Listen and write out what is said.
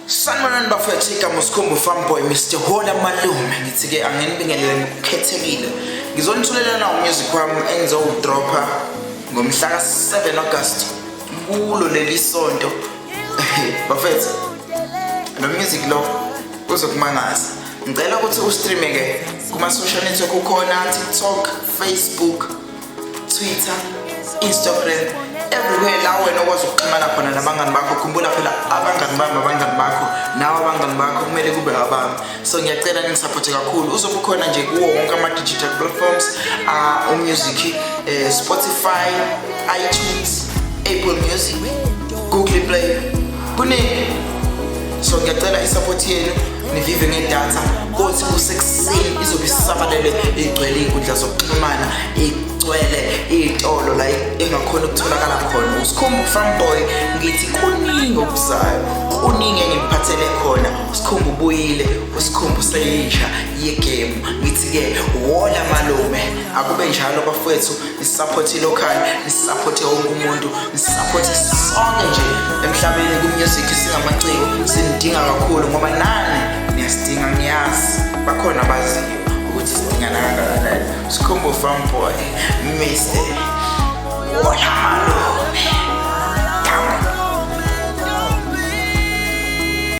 Sanibonani bafethu, igama uSkhumbu Farmboy Mr. Hola Malume. Ngithi-ke anginibingelele ngokukhethekile. Ngizonithulela nawo music wami engizowudropha ngomhla ka-7 August kulo leli sonto. Bafethu, lo music lo uzokumangaza. Ngicela ukuthi ustreame-ke kuma-social network ukhona TikTok, Facebook, Twitter, Instagram, everywhere la wena okwazi ukuxhumana khona nabangani bakho. Khumbula phela abangani bakho nawe abangani bakho kumele kube abami. So ngiyacela ningisupporte kakhulu. Uzobe ukhona nje kuwo wonke ama-digital platforms, umusic, Spotify, iTunes, Apple Music, Google Play, kuningi. So ngiyacela isupport yenu, nivive ngedatha kothi kusekuseni izobe isabalele igcwele inkundla zokuxhumana, igcwele izitolo la engakhona ukutholakala khona. uSkhumbu Farmboy ngithi kuningi okuzayo, kuningi engiphathele khona. uSkhumbu ubuyile, uSkhumbu seyisha yegame. Ngithi-ke wola malume, akube njalo bafowethu, nisupport local, nisupport wonke umuntu, nisupport sonke nje emhlabeni ku-music. Singamaciko sinidinga kakhulu ngoba nani niyasidinga, ngiyazi bakhona abaziyo ukuthi sidingana kangakanani. uSkhumbu Farmboy Mr. Wola Malume.